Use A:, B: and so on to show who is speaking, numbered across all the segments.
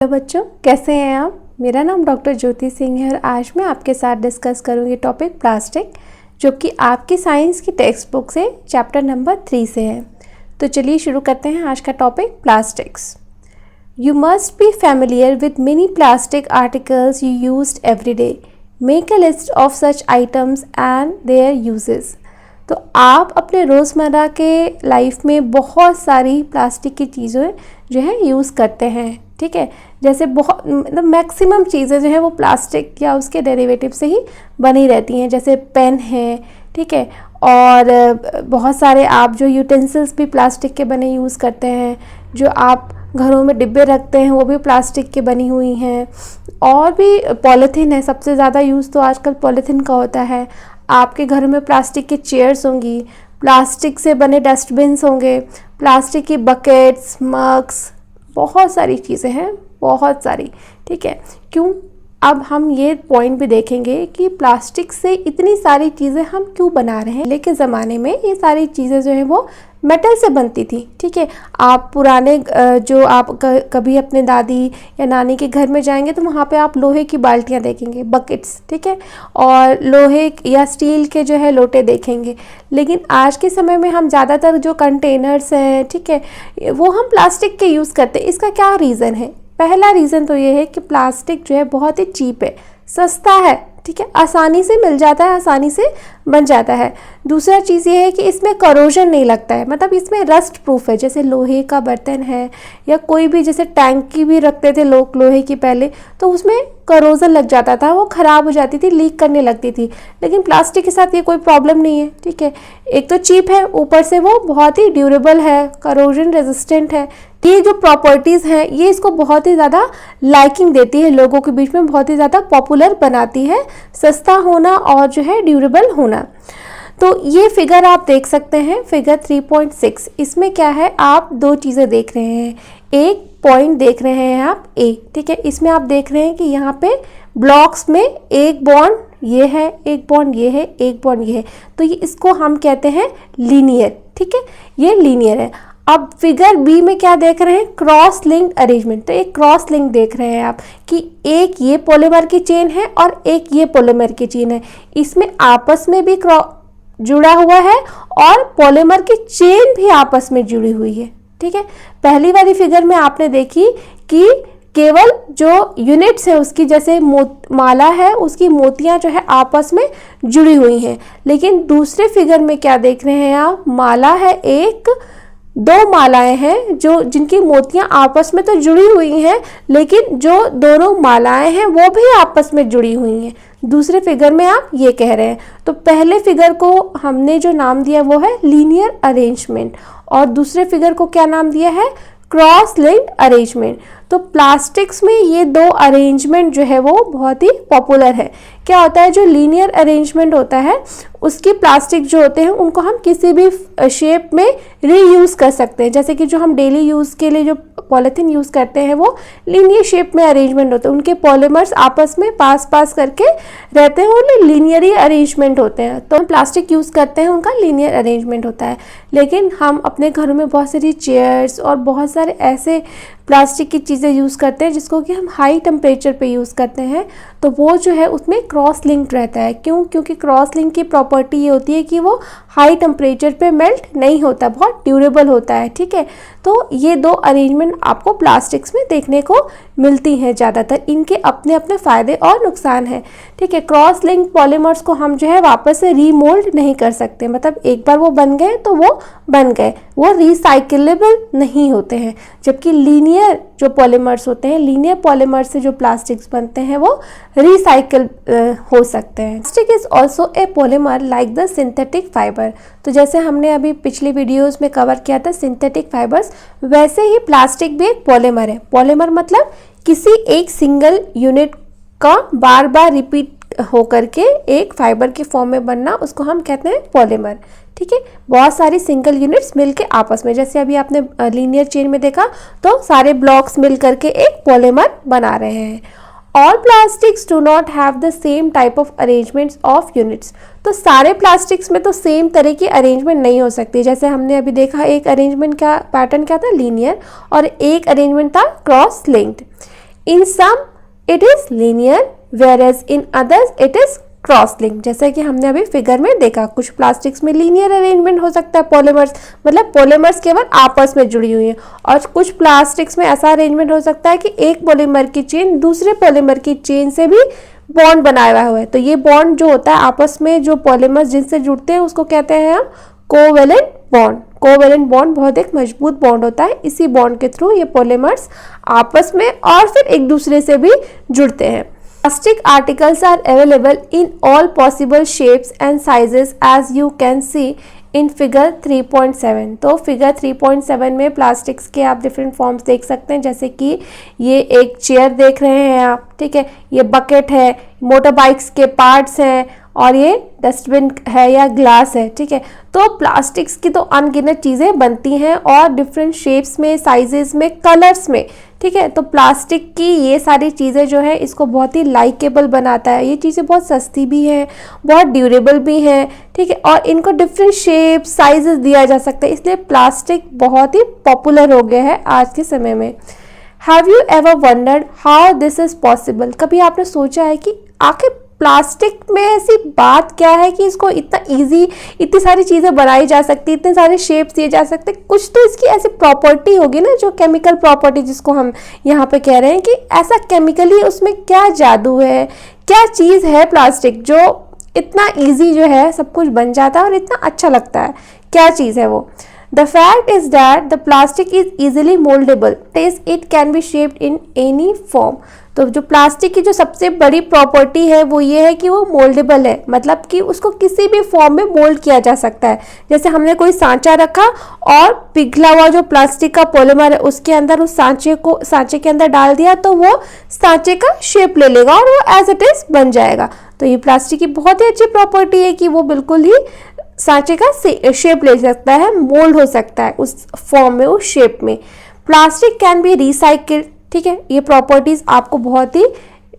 A: Hello बच्चों, कैसे हैं आप। मेरा नाम डॉक्टर ज्योति सिंह है और आज मैं आपके साथ डिस्कस करूंगी टॉपिक प्लास्टिक, जो कि आपकी साइंस की टेक्स्ट बुक से चैप्टर नंबर 3 से है। तो चलिए शुरू करते हैं आज का topic plastics. You must be familiar with many plastic articles you used every day. Make a list of such items and there uses. तो आप अपने रोज़मर्रा के लाइफ में बहुत सारी प्लास्टिक की चीज़ें जो है यूज़ करते हैं, ठीक है। जैसे बहुत मतलब मैक्सिमम चीज़ें जो है वो प्लास्टिक या उसके डेरिवेटिव से ही बनी रहती हैं, जैसे पेन है, ठीक है। और बहुत सारे आप जो यूटेंसिल्स भी प्लास्टिक के बने यूज़ करते हैं, जो आप घरों में डिब्बे रखते हैं वो भी प्लास्टिक के बनी हुई हैं। और भी पॉलीथीन है, सबसे ज़्यादा यूज़ तो आजकल पॉलीथीन का होता है। आपके घर में प्लास्टिक की चेयर्स होंगी, प्लास्टिक से बने डस्टबिन्स होंगे, प्लास्टिक की बकेट्स, मग्स, बहुत सारी चीज़ें हैं, बहुत सारी, ठीक है। क्यों, अब हम ये पॉइंट भी देखेंगे कि प्लास्टिक से इतनी सारी चीज़ें हम क्यों बना रहे हैं। पहले के ज़माने में ये सारी चीज़ें जो है वो मेटल से बनती थी, ठीक है। आप पुराने जो आप कभी अपने दादी या नानी के घर में जाएंगे तो वहाँ पे आप लोहे की बाल्टियाँ देखेंगे, बकेट्स, ठीक है, और लोहे या स्टील के जो है लोटे देखेंगे। लेकिन आज के समय में हम ज़्यादातर जो कंटेनर्स हैं, ठीक है, वो हम प्लास्टिक के यूज़ करते हैं। इसका क्या रीज़न है? पहला रीज़न तो ये है कि प्लास्टिक जो है बहुत ही चीप है, सस्ता है, ठीक है, आसानी से मिल जाता है, आसानी से बन जाता है। दूसरा चीज़ ये है कि इसमें करोजन नहीं लगता है, मतलब इसमें रस्ट प्रूफ है। जैसे लोहे का बर्तन है या कोई भी, जैसे टैंकी भी रखते थे लोग लोहे की पहले, तो उसमें करोजन लग जाता था, वो ख़राब हो जाती थी, लीक करने लगती थी। लेकिन प्लास्टिक के साथ ये कोई प्रॉब्लम नहीं है, ठीक है। एक तो चीप है, ऊपर से वो बहुत ही ड्यूरेबल है, करोजन रेजिस्टेंट है। ये जो प्रॉपर्टीज़ हैं ये इसको बहुत ही ज़्यादा लाइकिंग देती है, लोगों के बीच में बहुत ही ज़्यादा पॉपुलर बनाती है, सस्ता होना और जो है ड्यूरेबल होना। तो ये फिगर आप देख सकते हैं, फिगर 3.6। इसमें क्या है, आप दो चीज़ें देख रहे हैं। एक पॉइंट देख रहे हैं आप ए, ठीक है। इसमें आप देख रहे हैं कि यहाँ पे ब्लॉक्स में एक बॉन्ड ये है, एक बॉन्ड ये है, एक बॉन्ड ये है, तो ये इसको हम कहते हैं लीनियर, ठीक है, ये लीनियर है। अब फिगर बी में क्या देख रहे हैं, क्रॉस लिंक्ड अरेंजमेंट। तो एक क्रॉस लिंक देख रहे हैं आप कि एक ये पॉलीमर की चेन है और एक ये पॉलीमर की चेन है, इसमें आपस में भी जुड़ा हुआ है और पॉलीमर की चेन भी आपस में जुड़ी हुई है, ठीक है। पहली वाली फिगर में आपने देखी कि केवल जो यूनिट्स है उसकी, जैसे माला है, उसकी मोतियां जो है आपस में जुड़ी हुई हैं। लेकिन दूसरे फिगर में क्या देख रहे हैं आप, माला है एक, दो मालाएं हैं जो जिनकी मोतियां आपस में तो जुड़ी हुई हैं, लेकिन जो दोनों मालाएं हैं वो भी आपस में जुड़ी हुई हैं। दूसरे फिगर में आप ये कह रहे हैं। तो पहले फिगर को हमने जो नाम दिया वो है लीनियर अरेंजमेंट और दूसरे फिगर को क्या नाम दिया है, क्रॉस लिंक्ड अरेंजमेंट। तो प्लास्टिक्स में ये दो अरेंजमेंट जो है वो बहुत ही पॉपुलर है। क्या होता है, जो लीनियर अरेंजमेंट होता है उसकी प्लास्टिक जो होते हैं उनको हम किसी भी शेप में रीयूज़ कर सकते हैं। जैसे कि जो हम डेली यूज़ के लिए जो पॉलीथीन यूज़ करते हैं वो लीनियर शेप में अरेंजमेंट होते हैं, उनके पॉलीमर्स आपस में पास पास करके रहते हैं, वो लीनियरी अरेंजमेंट होते हैं। तो हम प्लास्टिक यूज़ करते हैं, उनका लीनियर अरेंजमेंट होता है। लेकिन हम अपने घरों में बहुत सारी चेयर्स और बहुत सारे ऐसे प्लास्टिक की चीज़ें यूज़ करते हैं जिसको कि हम हाई टेम्परेचर पे यूज़ करते हैं, तो वो जो है उसमें क्रॉस लिंक रहता है। क्यों? क्योंकि क्रॉस लिंक की प्रॉपर्टी ये होती है कि वो हाई टेम्परेचर पे मेल्ट नहीं होता, बहुत ड्यूरेबल होता है, ठीक है। तो ये दो अरेंजमेंट आपको प्लास्टिक्स में देखने को मिलती हैं ज़्यादातर। इनके अपने अपने फ़ायदे और नुकसान हैं, ठीक है। क्रॉस लिंक पॉलीमर्स को हम जो है वापस से रीमोल्ड नहीं कर सकते, मतलब एक बार वो बन गए तो वो बन गए, वो रिसाइकिलेबल नहीं होते हैं। जबकि लीनियर जो पॉलीमर्स होते हैं, लीनियर पॉलीमर से जो प्लास्टिक्स बनते हैं वो रिसाइकिल हो सकते हैं। Plastic is also a polymer like the synthetic fibre. तो जैसे हमने अभी पिछली वीडियोस में कवर किया था सिंथेटिक फाइबर्स, वैसे ही प्लास्टिक भी एक पॉलीमर है। पॉलीमर मतलब किसी एक सिंगल यूनिट का बार बार रिपीट होकर के एक फाइबर के फॉर्म में बनना, उसको हम कहते हैं पॉलीमर, ठीक है। बहुत सारी सिंगल यूनिट्स मिलके आपस में, जैसे अभी आपने लीनियर चेन में देखा तो सारे ब्लॉक्स मिल करके एक पॉलीमर बना रहे हैं। All plastics do not have the same type of arrangements of units। तो सारे प्लास्टिक्स में तो सेम तरह की अरेंजमेंट नहीं हो सकती। जैसे हमने अभी देखा एक अरेंजमेंट का पैटर्न क्या था, लीनियर, और एक अरेंजमेंट था cross linked. In some it is linear whereas in others it is cross link. जैसे कि हमने अभी फिगर में देखा, कुछ प्लास्टिक्स में लीनियर अरेंजमेंट हो सकता है, पॉलीमर्स मतलब पॉलीमर्स केवल आपस में जुड़ी हुई है, और कुछ प्लास्टिक्स में ऐसा अरेंजमेंट हो सकता है कि एक पॉलीमर की चेन दूसरे पॉलीमर की चेन से भी बॉन्ड बनाया हुआ है। तो ये बॉन्ड जो होता है आपस में, जो पॉलीमर्स जिनसे जुड़ते हैं उसको कहते हैं हम कोवेलेंट बॉन्ड। कोवेलेंट बॉन्ड बहुत एक मजबूत बॉन्ड होता है, इसी बॉन्ड के थ्रू ये पॉलीमर्स आपस में और फिर एक दूसरे से भी जुड़ते हैं। Plastic articles are available in all possible shapes and sizes as you can see in figure 3.7। तो फिगर 3.7 में प्लास्टिक्स के आप डिफरेंट फॉर्म्स देख सकते हैं, जैसे कि ये एक चेयर देख रहे हैं आप, ठीक है, ये बकेट है, मोटर बाइक्स के पार्ट्स हैं, और ये डस्टबिन है या ग्लास है, ठीक है। तो प्लास्टिक्स की तो अनगिनत चीज़ें बनती हैं और डिफरेंट शेप्स में, साइजेस में, कलर्स में, ठीक है। तो प्लास्टिक की ये सारी चीज़ें जो है इसको बहुत ही लाइकेबल बनाता है। ये चीज़ें बहुत सस्ती भी हैं, बहुत ड्यूरेबल भी हैं, ठीक है, और इनको डिफरेंट शेप साइजेस दिया जा सकता है, इसलिए प्लास्टिक बहुत ही पॉपुलर हो गया है आज के समय में। Have you ever wondered how this is possible? कभी आपने सोचा है कि आखिर प्लास्टिक में ऐसी बात क्या है कि इसको इतना इजी, इतनी सारी चीज़ें बनाई जा सकती, इतने सारे शेप्स दिए जा सकते, कुछ तो इसकी ऐसी प्रॉपर्टी होगी ना, जो केमिकल प्रॉपर्टी जिसको हम यहाँ पे कह रहे हैं कि ऐसा केमिकली उसमें क्या जादू है, क्या चीज़ है प्लास्टिक जो इतना इजी जो है सब कुछ बन जाता है और इतना अच्छा लगता है, क्या चीज़ है वो? The fact is that the plastic is easily moldable, that is it can be shaped in any form। तो जो प्लास्टिक की जो सबसे बड़ी प्रॉपर्टी है वो ये है कि वो मोल्डेबल है, मतलब कि उसको किसी भी फॉर्म में मोल्ड किया जा सकता है। जैसे हमने कोई सांचा रखा और पिघला हुआ जो प्लास्टिक का पॉलीमर है उसके अंदर उस सांचे के अंदर डाल दिया तो वो सांचे का शेप ले लेगा और वो एज इट इज बन जाएगा। तो ये प्लास्टिक की बहुत ही अच्छी प्रॉपर्टी है कि वो बिल्कुल ही सांचे का शेप ले सकता है, मोल्ड हो सकता है उस फॉर्म में, उस शेप में। प्लास्टिक कैन बी रिसाइकिल्ड, ठीक है, ये प्रॉपर्टीज आपको बहुत ही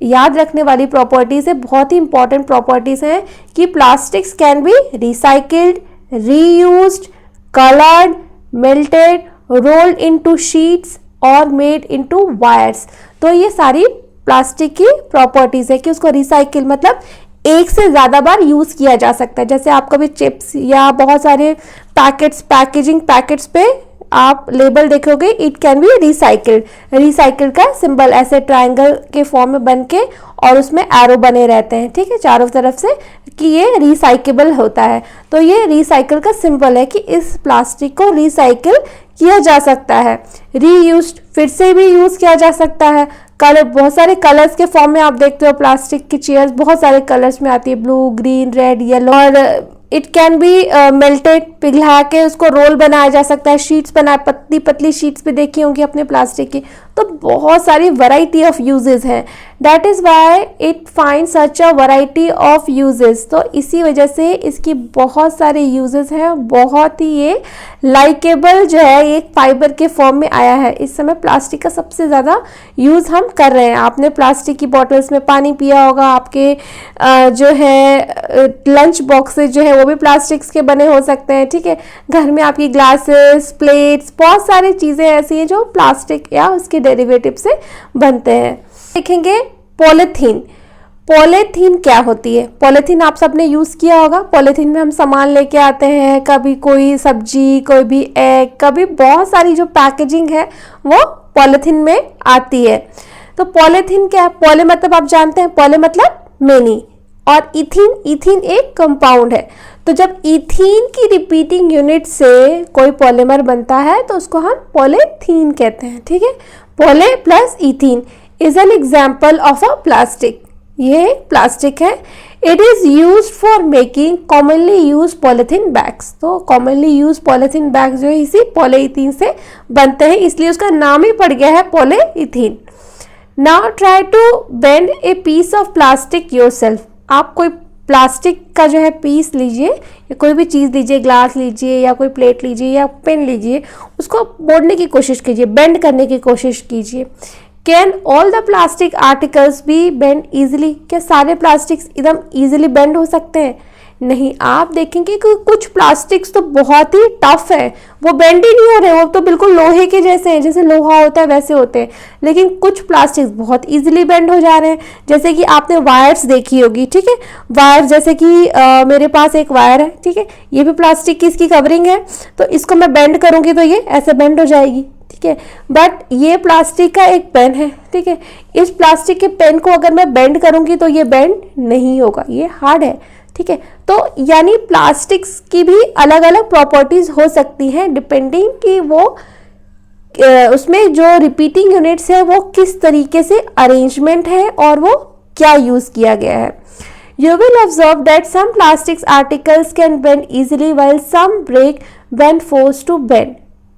A: याद रखने वाली प्रॉपर्टीज है, बहुत ही इंपॉर्टेंट प्रॉपर्टीज हैं कि plastics can be recycled, reused, coloured, melted, rolled into sheets और मेड इनटू वायर्स। तो ये सारी प्लास्टिक की प्रॉपर्टीज है कि उसको रिसाइकिल मतलब एक से ज़्यादा बार यूज़ किया जा सकता है। जैसे आप कभी चिप्स या बहुत सारे पैकेजिंग पैकेट्स पे आप लेबल देखोगे, it can be recycled. Recycle का सिंबल ऐसे ट्रायंगल के फॉर्म में बन के और उसमें एरो बने रहते हैं, ठीक है, चारों तरफ से, कि ये रिसाइकेबल होता है। तो ये रिसाइकिल का सिंबल है कि इस प्लास्टिक को रिसाइकिल किया जा सकता है। रीयूज्ड, फिर से भी यूज़ किया जा सकता है। कलर, बहुत सारे कलर्स के फॉर्म में आप देखते हो प्लास्टिक की चेयर्स बहुत सारे कलर्स में आती है, ब्लू, ग्रीन, रेड, येलो। और इट कैन बी मेल्टेड, पिघला के उसको रोल बनाया जा सकता है, शीट्स बना, पतली पतली शीट्स भी देखी होंगी अपने प्लास्टिक की। तो बहुत सारी वैरायटी ऑफ यूजेस हैं, that is why it find such a variety of uses. तो इसी वजह से इसकी बहुत सारे यूजेस हैं, बहुत ही ये लाइकेबल जो है एक फाइबर के फॉर्म में आया है। इस समय प्लास्टिक का सबसे ज़्यादा यूज़ हम कर रहे हैं। आपने प्लास्टिक की बॉटल्स में पानी पिया होगा, आपके जो है लंच बॉक्सेस जो है वो भी प्लास्टिक्स के बने हो सकते हैं, ठीक है। घर में आपकी ग्लासेस, प्लेट्स, बहुत सारी चीज़ें ऐसी हैं जो प्लास्टिक या उसके डेरिवेटिव से बनते हैं। देखेंगे पॉलीथीन। पॉलीथीन क्या होती है? पॉलीथीन आप सबने यूज़ किया होगा। पॉलीथीन में हम सामान लेके आते हैं, कभी कोई सब्जी, कोई भी एग, कभी बहुत सारी जो पैकेजिंग है वो पॉलीथीन में आती है। तो पॉलीथीन क्या है? पॉली मतलब आप जानते हैं, पॉली मतलब मेनी, और इथीन, इथीन एक कंपाउंड है। तो जब इथीन की रिपीटिंग यूनिट से कोई पॉलीमर बनता है तो उसको हम पॉलीथीन कहते हैं, ठीक है। Poly plus ethene is an example of a plastic. ये एक प्लास्टिक है। It is use for making commonly use polythene bags. तो कॉमनली यूज पॉलीथीन बैग जो है इसी पॉलीइथीन से बनते हैं, इसलिए उसका नाम ही पड़ गया है polyethene. Now try to bend a piece of plastic yourself. आप कोई प्लास्टिक का जो है पीस लीजिए या कोई भी चीज़ लीजिए, ग्लास लीजिए या कोई प्लेट लीजिए या पेन लीजिए, उसको मोड़ने की कोशिश कीजिए, बेंड करने की कोशिश कीजिए। Can all the plastic articles B bend easily? क्या सारे प्लास्टिक्स एकदम ईजिली बेंड हो सकते हैं? नहीं, आप देखेंगे कि कुछ प्लास्टिक्स तो बहुत ही टफ है, वो बेंड ही नहीं हो रहे, वो तो बिल्कुल लोहे के जैसे हैं, जैसे लोहा होता है वैसे होते हैं। लेकिन कुछ प्लास्टिक्स बहुत इजीली बेंड हो जा रहे हैं, जैसे कि आपने वायर्स देखी होगी, ठीक है। वायर जैसे कि मेरे पास एक वायर है, ठीक है, ये भी प्लास्टिक की इसकी कवरिंग है, तो इसको मैं बेंड करूंगी तो ये ऐसे बेंड हो जाएगी, ठीक है। बट ये प्लास्टिक का एक पेन है, ठीक है, इस प्लास्टिक के पेन को अगर मैं बेंड करूंगी तो ये बेंड नहीं होगा, ये हार्ड है, ठीक है। तो यानी प्लास्टिक्स की भी अलग अलग प्रॉपर्टीज हो सकती हैं डिपेंडिंग कि वो उसमें जो रिपीटिंग यूनिट्स है वो किस तरीके से अरेंजमेंट है और वो क्या यूज किया गया है। You will observe that some plastics articles can bend easily while some break when forced to bend.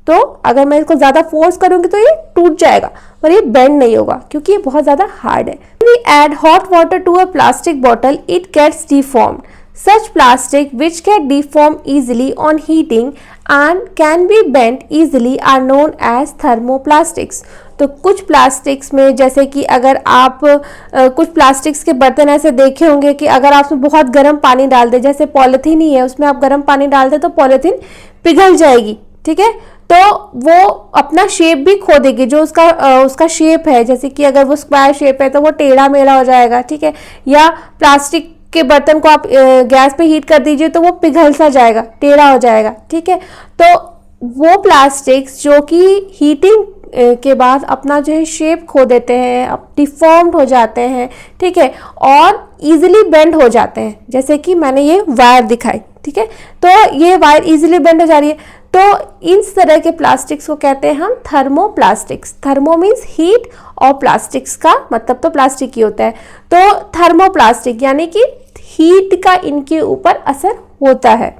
A: तो अगर मैं इसको ज़्यादा फोर्स करूँगी तो ये टूट जाएगा, पर ये बेंड नहीं होगा क्योंकि ये बहुत ज़्यादा हार्ड है। We add hot water to a plastic bottle, it gets deformed. Such plastic which can deform easily on heating and can be bent easily are known as thermoplastics. तो कुछ प्लास्टिक्स में, जैसे कि अगर आप कुछ प्लास्टिक्स के बर्तन ऐसे देखे होंगे कि अगर आप उसमें बहुत गर्म पानी डाल दें, जैसे पॉलीथीन ही है, उसमें आप गर्म पानी डाल दें तो पॉलीथीन पिघल जाएगी, ठीक है, तो वो अपना शेप भी खो देगी, जो उसका शेप है, जैसे कि अगर वो स्क्वायर शेप है तो वो टेढ़ा मेढ़ा हो जाएगा, ठीक है। या प्लास्टिक के बर्तन को आप गैस पे हीट कर दीजिए तो वो पिघल सा जाएगा, टेढ़ा हो जाएगा, ठीक है। तो वो प्लास्टिक्स जो कि हीटिंग के बाद अपना जो है शेप खो देते हैं, अब डिफॉर्म्ड हो जाते हैं, ठीक है, और इजीली बेंड हो जाते हैं, जैसे कि मैंने ये वायर दिखाई, ठीक है, तो ये वायर इजीली बेंड हो जा रही है, तो इस तरह के प्लास्टिक्स को कहते हैं हम थर्मोप्लास्टिक्स। थर्मो मीन्स हीट और प्लास्टिक्स का मतलब तो प्लास्टिक ही होता है, तो थर्मोप्लास्टिक यानी कि हीट का इनके ऊपर असर होता है।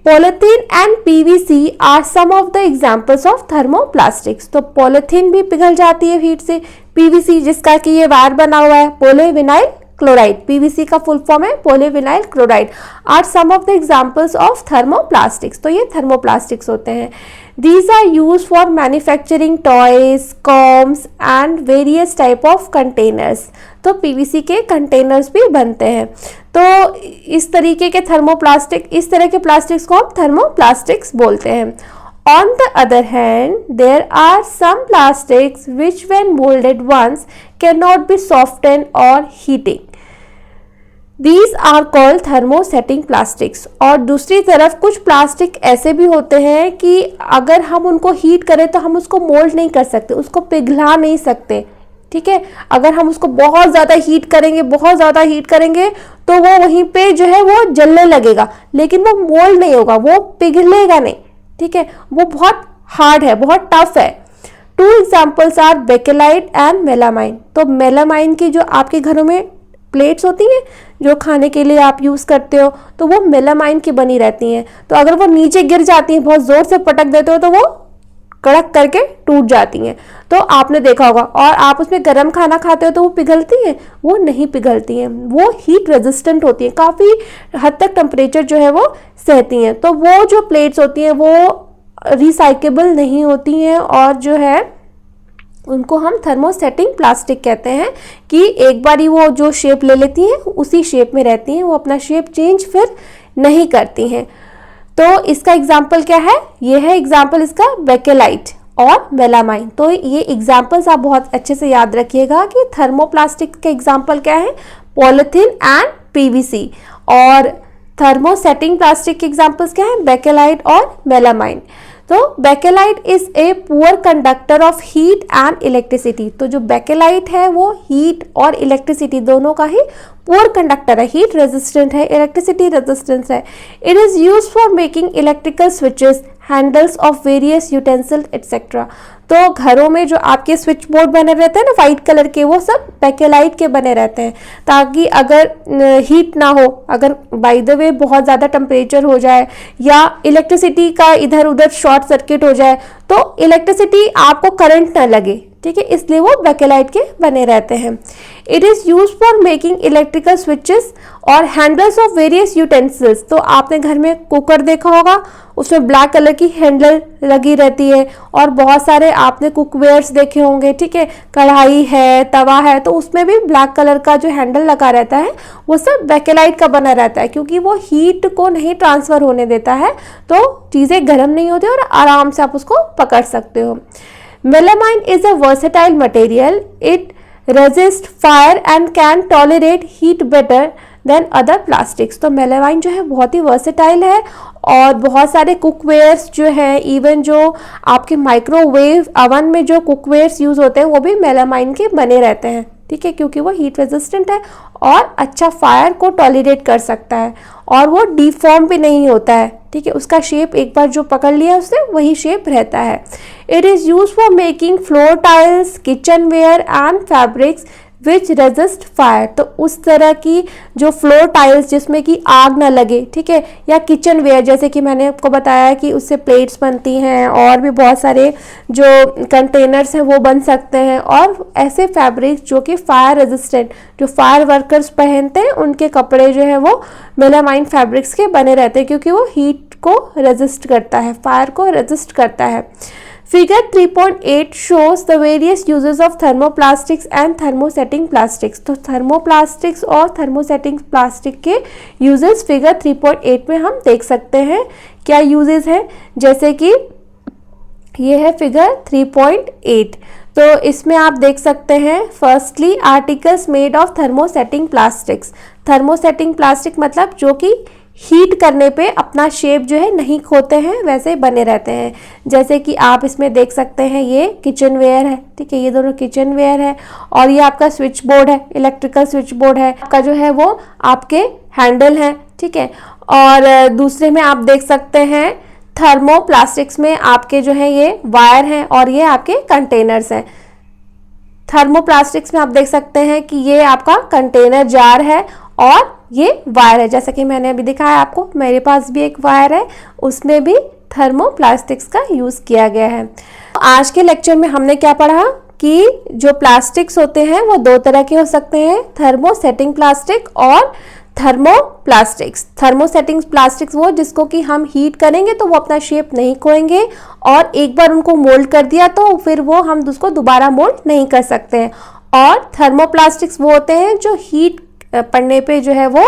A: Polythene and PVC are some of the examples of thermoplastics. तो पॉलीथीन भी पिघल जाती है हीट से, पीवीसी जिसका कि ये वायर बना हुआ है, पॉलीविनाइल क्लोराइड, पीवीसी का फुल फॉर्म है polyvinyl chloride, are some of the examples of thermoplastics. तो ये थर्मोप्लास्टिक्स होते हैं। These are used for manufacturing toys, combs and various type of containers. तो पीवीसी के कंटेनर्स भी बनते हैं। तो इस तरीके के थर्मोप्लास्टिक, इस तरह के प्लास्टिक्स को हम थर्मोप्लास्टिक्स बोलते हैं। On the other hand, there are some plastics which when molded once cannot be softened or heating. These are called thermosetting plastics. और दूसरी तरफ कुछ प्लास्टिक ऐसे भी होते हैं कि अगर हम उनको हीट करें तो हम उसको मोल्ड नहीं कर सकते, उसको पिघला नहीं सकते, ठीक है। अगर हम उसको बहुत ज़्यादा हीट करेंगे तो वो वहीं पे जो है वो जलने लगेगा, लेकिन वो मोल्ड नहीं होगा, वो पिघलेगा नहीं, ठीक है, वो बहुत हार्ड है, बहुत टफ है। Two examples are bakelite and melamine. तो मेलामाइन की जो आपके घरों में प्लेट्स होती हैं जो खाने के लिए आप यूज़ करते हो, तो वो मेलामाइन की बनी रहती हैं, तो अगर वो नीचे गिर जाती हैं, बहुत ज़ोर से पटक देते हो तो वो कड़क करके टूट जाती हैं। तो आपने देखा होगा, और आप उसमें गर्म खाना खाते हो तो वो पिघलती हैं, वो नहीं पिघलती हैं, वो हीट रेजिस्टेंट होती हैं, काफ़ी हद तक टेम्परेचर जो है वो सहती हैं। तो वो जो प्लेट्स होती हैं वो रिसाइकेबल नहीं होती हैं, और जो है उनको हम थर्मोसेटिंग प्लास्टिक कहते हैं कि एक बारी वो जो शेप ले लेती हैं उसी शेप में रहती हैं, वो अपना शेप चेंज फिर नहीं करती हैं। तो इसका एग्जाम्पल क्या है, ये है एग्जाम्पल इसका बेकेलाइट और मेलामाइन। तो ये एग्जाम्पल्स आप बहुत अच्छे से याद रखिएगा कि थर्मोप्लास्टिक के एग्जाम्पल क्या है, पॉलीथीन एंड पीवीसी, और थर्मोसेटिंग प्लास्टिक के एग्जाम्पल्स क्या है, बेकेलाइट और मेलामाइन। तो bakelite is a poor conductor of heat and electricity. तो जो बेकेलाइट है वो हीट और इलेक्ट्रिसिटी दोनों का ही पुअर कंडक्टर है, हीट रेजिस्टेंट है, इलेक्ट्रिसिटी रेजिस्टेंस है। It is used for making electrical switches, handles of various utensil etcetera. तो घरों में जो आपके स्विच बोर्ड बने रहते हैं ना वाइट कलर के, वो सब बेकेलाइट के बने रहते हैं, ताकि अगर हीट ना हो, अगर बाय द वे बहुत ज़्यादा टेम्परेचर हो जाए या इलेक्ट्रिसिटी का इधर उधर शॉर्ट सर्किट हो जाए तो इलेक्ट्रिसिटी आपको करंट ना लगे, ठीक है, इसलिए वो बेकेलाइट के बने रहते हैं। It is use for making electrical switches और हैंडल्स ऑफ वेरियस यूटेंसिल्स। तो आपने घर में कुकर देखा होगा, उसमें ब्लैक कलर की हैंडल लगी रहती है, और बहुत सारे आपने कुकवेयर्स देखे होंगे, ठीक है, कढ़ाई है, तवा है, तो उसमें भी ब्लैक कलर का जो हैंडल लगा रहता है वो सब बेकेलाइट का बना रहता है, क्योंकि वो हीट को नहीं ट्रांसफ़र होने देता है, तो चीज़ें गर्म नहीं होती और आराम से आप उसको पकड़ सकते हो। Melamine is a versatile material, it resist fire and can tolerate heat better than other plastics. तो मेलामाइन जो है बहुत ही वर्सेटाइल है, और बहुत सारे कुकवेयर्स जो है, इवन जो आपके माइक्रोवेव अवन में जो कुकवेयर्स यूज़ होते हैं वो भी मेलामाइन के बने रहते हैं, ठीक है, क्योंकि वो हीट रेजिस्टेंट है और अच्छा फायर को टॉलरेट कर सकता है, और वो डिफॉर्म भी नहीं होता है, ठीक है, उसका शेप एक बार जो पकड़ लिया उससे वही शेप रहता है। It is use for making floor tiles, kitchenware and fabrics which resist fire. तो उस तरह की जो फ्लोर टाइल्स जिसमें कि आग ना लगे, ठीक है, या किचन वेयर जैसे कि मैंने आपको बताया कि उससे प्लेट्स बनती हैं, और भी बहुत सारे जो कंटेनर्स हैं वो बन सकते हैं, और ऐसे फैब्रिक्स जो कि फायर रेजिस्टेंट, जो फायर वर्कर्स पहनते हैं उनके कपड़े जो है वो मेलामाइन फैब्रिक्स के बने रहते हैं, क्योंकि वो हीट को रेजिस्ट करता है, फायर को रेजिस्ट करता है। Figure 3.8 shows the various uses of thermoplastics and thermosetting plastics। तो थर्मोप्लास्टिक्स और थर्मोसेटिंग प्लास्टिक के यूजेस फिगर 3.8 में हम देख सकते हैं क्या यूजेस हैं, जैसे कि ये है फिगर 3.8। तो इसमें आप देख सकते हैं firstly articles made of thermosetting plastics. Thermosetting plastic मतलब जो कि हीट करने पे अपना शेप जो है नहीं खोते हैं, वैसे बने रहते हैं, जैसे कि आप इसमें देख सकते हैं ये किचन वेयर है, ठीक है, ये दोनों किचन वेयर है, और ये आपका स्विच बोर्ड है, इलेक्ट्रिकल स्विच बोर्ड है, आपका जो है वो आपके हैंडल है, ठीक है। और दूसरे में आप देख सकते हैं थर्मोप्लास्टिक्स में आपके जो है ये वायर हैं और ये आपके कंटेनर्स हैं। थर्मोप्लास्टिक्स में आप देख सकते हैं कि ये आपका कंटेनर जार है और ये वायर है, जैसा कि मैंने अभी दिखाया आपको, मेरे पास भी एक वायर है, उसमें भी थर्मोप्लास्टिक्स का यूज़ किया गया है। आज के लेक्चर में हमने क्या पढ़ा कि जो प्लास्टिक्स होते हैं वो दो तरह के हो सकते हैं, थर्मोसेटिंग प्लास्टिक और थर्मोप्लास्टिक्स। थर्मोसेटिंग प्लास्टिक्स वो जिसको कि हम हीट करेंगे तो वो अपना शेप नहीं खोएंगे, और एक बार उनको मोल्ड कर दिया तो फिर वो हम उसको दोबारा मोल्ड नहीं कर सकते हैं। और थर्मोप्लास्टिक्स वो होते हैं जो हीट पड़ने पे जो है वो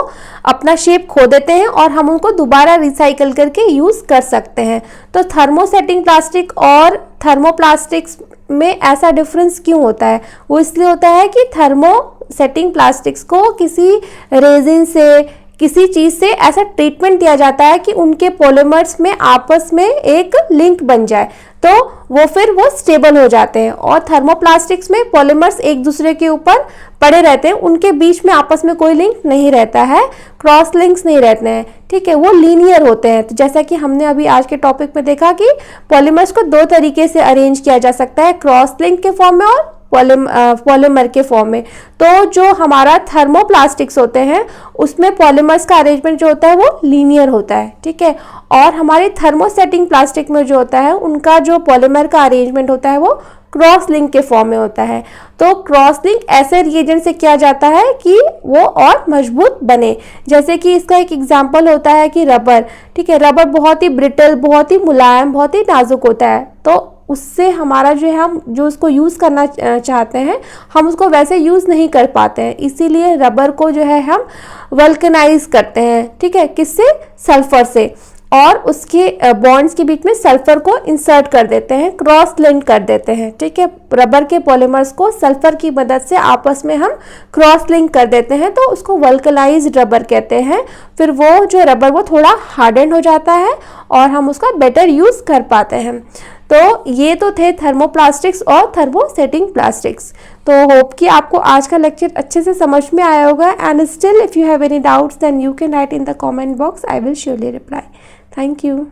A: अपना शेप खो देते हैं और हम उनको दोबारा रिसाइकल करके यूज़ कर सकते हैं। तो थर्मोसेटिंग प्लास्टिक और थर्मोप्लास्टिक्स में ऐसा डिफरेंस क्यों होता है? वो इसलिए होता है कि थर्मोसेटिंग प्लास्टिक्स को किसी रेजिन से, किसी चीज़ से ऐसा ट्रीटमेंट दिया जाता है कि उनके पॉलीमर्स में आपस में एक लिंक बन जाए, तो वो फिर वो स्टेबल हो जाते हैं। और थर्मोप्लास्टिक्स में पॉलीमर्स एक दूसरे के ऊपर पड़े रहते हैं, उनके बीच में आपस में कोई लिंक नहीं रहता है, क्रॉस लिंक्स नहीं रहते हैं, ठीक है, वो लीनियर होते हैं। तो जैसा कि हमने अभी आज के टॉपिक में देखा कि पॉलीमर्स को दो तरीके से अरेंज किया जा सकता है, क्रॉस लिंक के फॉर्म में और पॉलीमर के फॉर्म में। तो जो हमारा थर्मोप्लास्टिक्स होते हैं उसमें पॉलीमर्स का अरेंजमेंट जो होता है वो लीनियर होता है, ठीक है, और हमारे थर्मोसेटिंग प्लास्टिक में जो होता है उनका जो पॉलीमर का अरेंजमेंट होता है वो क्रॉस लिंक के फॉर्म में होता है। तो क्रॉस लिंक ऐसे रिएजेंट से किया जाता है कि वो और मजबूत बने। जैसे कि इसका एक एग्जांपल होता है कि रबर, ठीक है, रबर बहुत ही ब्रिटल, बहुत ही मुलायम, बहुत ही नाजुक होता है, तो उससे हमारा जो है हम जो उसको यूज़ करना चाहते हैं हम उसको वैसे यूज़ नहीं कर पाते हैं, इसीलिए रबर को जो है हम वल्कनाइज करते हैं, ठीक है, किससे? सल्फर से, और उसके बॉन्ड्स के बीच में सल्फर को इंसर्ट कर देते हैं, क्रॉस लिंक कर देते हैं, ठीक है, रबर के पॉलीमर्स को सल्फर की मदद से आपस में हम क्रॉस लिंक कर देते हैं, तो उसको वल्कनाइज्ड रबर कहते हैं। फिर वो जो रबर वो थोड़ा हार्डन हो जाता है और हम उसका बेटर यूज़ कर पाते हैं। तो ये तो थे थर्मोप्लास्टिक्स और थर्मोसेटिंग प्लास्टिक्स। तो होप कि आपको आज का लेक्चर अच्छे से समझ में आया होगा, and still if you have any doubts then you can write in the comment box, I will surely reply. Thank you.